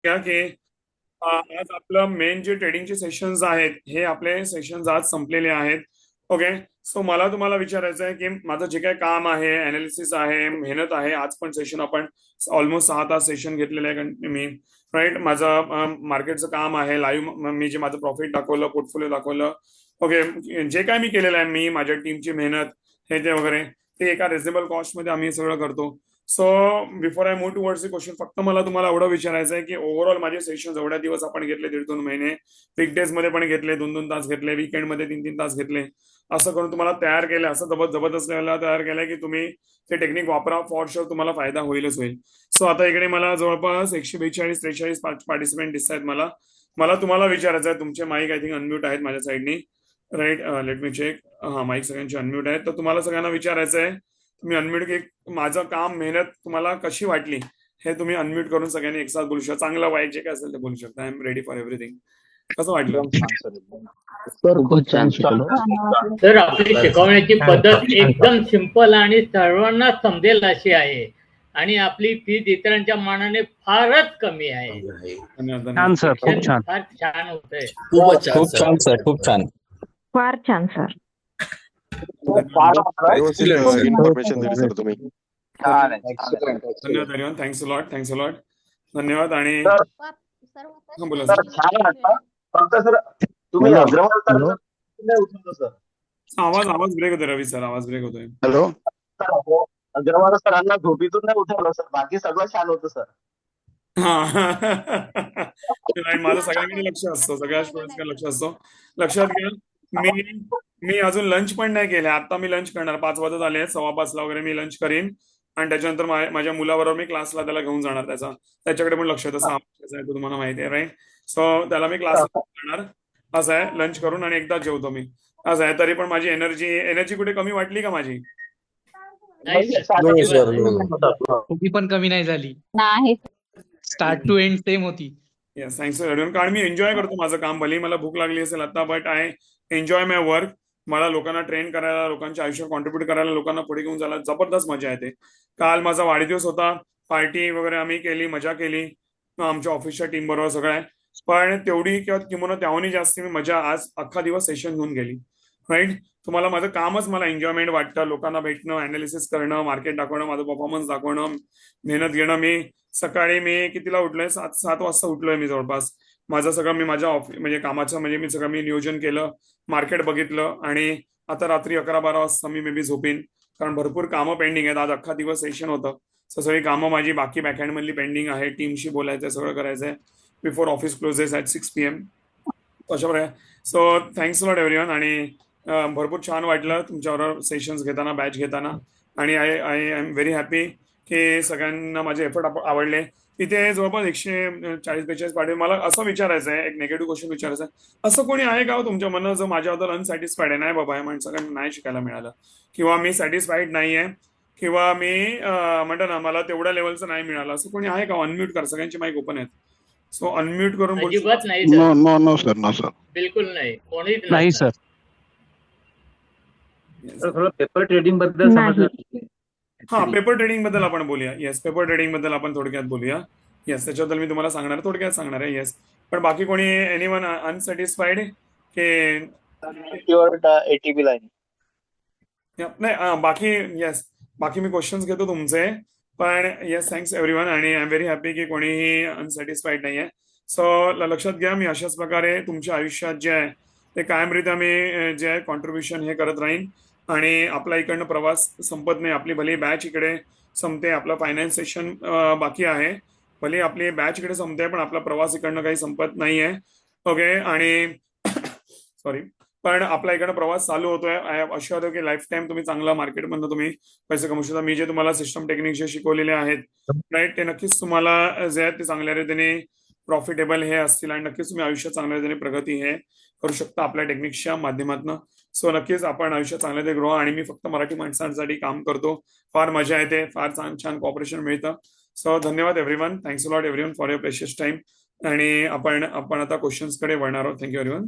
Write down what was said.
घ्या की आज आपलं मेन जे ट्रेडिंगचे सेशन्स आहेत हे आपले सेशन्स आज संपलेले आहेत. ओके. सो मला तुम्हाला विचारायचं आहे की माझं जे काही काम आहे, अनालिसिस आहे, मेहनत आहे, आज पण सेशन आपण ऑलमोस्ट 6 तास सेशन घेतलेलं आहे मी. राईट. माझं मार्केटचं काम आहे, लाईव्ह मी जे माझं प्रॉफिट दाखवलं, पोर्टफोलिओ दाखवलं. ओके. जे काय मी केलेलं आहे, मी माझ्या टीमची मेहनत हे ते वगैरे, ते एका रिझनेबल कॉस्टमध्ये आम्ही सगळं करतो. So before I move towards the question, फक्त मला तुम्हाला एवढं विचारायचं आहे की ओव्हरऑल माझे सेशन एवढ्या दिवस आपण घेतले, 1.5-2 महिने, वीकडेज मध्ये पण घेतले, 2-2 तास घेतले, वीकेंड मध्ये 3-3 तास घेतले, असं करून तुम्हाला तयार केलं, असं जबरदस्त लेवलला तयार केलंय की तुम्ही ते टेक्निक वापरा, फॉर शुअर तुम्हाला फायदा होईलच होईल. सो आता इकडे मला जवळपास 142-43 पार्टिसिपेंट दिसत आहेत. मला मला तुम्हाला विचारायचं आहे, तुमचे माईक आय थिंक अनम्यूट आहेत माझ्या साईडनी. राईट. Let me check. हा, माईक सगळ्यांचे अनम्यूट आहेत. तर तुम्हाला सगळ्यांना विचारायचं आहे, तुम्ही अनम्यूट की माझं काम, मेहनत तुम्हाला कशी वाटली हे तुम्ही अनम्यूट करून सगळ्यांनी एक साथ बोलू शकता. चांगलं वाईट जे काय असेल ते बोलू शकता. I am ready for everything. कसं वाटलं? एकदम छान सर, एकदम सर खूप खूप छान छान शिकवलं. शिकवलं. तर आपली शिकवण्याची पद्धत एकदम सिंपल आणि सर्वांना समजेल अशी आहे आणि आपली फीज इतरांच्या मानाने फारच कमी आहे. धन्यवाद. छान धन्यवाद. सर, खूप छान. फार छान होतंय. खूपच छान खूप सर. छान सर, खूप छान. फार छान सर. Excellent, sir. इन्फॉर्मेशन दिली सर तुम्ही. छान आहे, छान आहे. धन्यवाद एव्हरीवन. Thanks a lot. धन्यवाद. आणि सर, हा, बोला सर सर. छान वाटतं. फक्त सर तुम्ही हॅलो. Agarwal sir hello. नाही उचललं सर. आवाज ब्रेक होतोय रवी सर, आवाज ब्रेक होतोय. हॅलो. सर, अग्रवाल सरांना झोपीतून नाही उठवलं सर, बाकी सगळं छान होतं सर. हा. नाही, माझं सगळ्यांकडे लक्ष असतं, सगळ्या स्टुडंट्सकडे लक्ष असतं. लक्षात घ्या, मी मी अजून लंच पण नाही केलं. आता मी लंच करणार, 5 वाजत आले, 5:15 वगैरे मी लंच करीन आणि त्याच्यानंतर माझ्या मुलाबरोबर मी क्लासला त्याला घेऊन जाणार. त्याच्याकडे पण लक्ष होतं. 6 वर्षाचा आहे तो, तुम्हाला माहिती आहे. राईट. सो त्याला मी क्लासला जाणार, असं आहे. लंच करून आणि एकदा जेवतो मी, असं आहे. तरी पण माझी एनर्जी कुठे कमी वाटली का माझी? नाही सर. No, sir, no. ती पण कमी नाही झाली. नाही. स्टार्ट टू एंड सेम होती. Yes, thanks everyone. कारण मी एन्जॉय करतो माझं काम. भले मला भूक लागली असेल आता, but I enjoy my work. मला लोकांना ट्रेन करायला, लोकांच्या आयुष्यात कॉन्ट्रीब्युट करायला, लोकांना पुढे घेऊन जायला जबरदस्त मजा येते. काल माझा वाढदिवस होता, पार्टी वगैरे आम्ही केली, मजा केली आमच्या ऑफिसच्या टीम बरोबर सगळ्या. पण तेवढी किंवा त्याहूनही जास्त मी मजा आज अख्खा दिवस सेशन घेऊन गेली. राईट. तुम्हाला माझं कामच, मला एन्जॉयमेंट वाटतं, लोकांना भेटणं, अनालिसिस करणं, मार्केट दाखवणं, माझं परफॉर्मन्स दाखवणं, मेहनत घेणं. मी सकाळी कितीला उठलोय? 7 वाजता उठलोय मी जवळपास. माझं सगळं मी माझ्या म्हणजे कामाचं मी सगळं नियोजन केलं, मार्केट बघितलं आणि आता रात्री 11-12 वाजता मी मे बी झोपीन, कारण भरपूर कामं पेंडिंग आहेत. आज अख्खा दिवस सेशन होतं. सगळी कामं माझी बाकी बॅकहँड मधली पेंडिंग आहे. टीमशी बोलायचंय, सगळं करायचंय before office closes at 6 PM. अशा प्रकारे. So thanks lot everyone. आणि भरपूर छान वाटलं तुमच्याबरोबर सेशन्स घेताना, बॅच घेताना. आणि आय एम व्हेरी हॅपी की सगळ्यांना माझे एफर्ट आवडले. तिथे जवळपास 140-45 पार्टी. मला असं विचारायचं आहे, एक निगेटिव्ह क्वेश्चन विचारायचं आहे, असं कोणी आहे का तुमच्या मनात जो माझ्याबद्दल अनसॅटिस्फाईड आहे? नाही बाबा, या माणसाकडे नाही शिकायला मिळालं, किंवा मी सॅटिस्फाईड नाही आहे, किंवा मी म्हणतो ना मला तेवढ्या लेवलचं नाही मिळालं, असं कोणी आहे का? अनम्यूट कर, सगळ्यांची माईक ओपन आहेत. सो अनम्यूट करून बोलू. अजिबात नाही no sir, no no sir, no sir. बिलकुल नाही, कोणीच नाही सर. सर, थोडं पेपर ट्रेडिंग बद्दल नाही. समजलं. हा, पेपर ट्रेडिंग बद्दल आपण बोलूया. येस, पेपर ट्रेडिंग बद्दल आपण थोडक्यात बोलूया. येस, त्याच्याबद्दल मी तुम्हाला थोडक्यात सांगणार आहे. येस. पण बाकी कोणी एनीवन अनसॅटिस्फाईड की? ATP line. नाही, बाकी येस, बाकी मी क्वेश्चन्स घेतो तुमचे. पण येस, थँक्स एव्हरीवन. आणि आय एम व्हेरी हॅपी की कोणीही अनसॅटिस्फाईड नाही आहे. सो लक्षात घ्या, मी अशाच प्रकारे तुमच्या आयुष्यात जे आहे ते कायमरित्या मी जे आहे कॉन्ट्रीब्युशन हे करत राहीन. आणि आपला इकडनं प्रवास संपत नाही. आपली भले बॅच इकडे संपते, आपलं फायनान्स सेशन बाकी आहे, भले आपली बॅच इकडे संपते, पण आपला प्रवास इकडनं काही संपत नाही आहे. ओके. आणि सॉरी, पण आपला इकडनं प्रवास चालू होतोय. आय अशा होतो की लाईफ टाईम तुम्ही चांगला मार्केटमधनं तुम्ही पैसे कमवू शकता. मी जे तुम्हाला सिस्टम टेक्निक जे शिकवलेले आहेत, राईट, ते नक्कीच तुम्हाला जे आहेत ते चांगल्या रीतीने प्रॉफिटेबल हे असतील, आणि नक्कीच तुम्ही आयुष्यात चांगल्या रीतीने प्रगती हे करू शकता आपल्या टेक्निक्सच्या माध्यमातून. सो नक्कीच आपण आयुष्यात चांगल्या रीती ग्रो. आणि मी फक्त मराठी माणसांसाठी काम करतो, फार मजा येते, फार छान कॉपरेशन मिळतं. सो धन्यवाद everyone. Thanks a lot everyone for your precious time. आणि आपण आता क्वेश्चन्सकडे वळणार आहोत. Thank you everyone.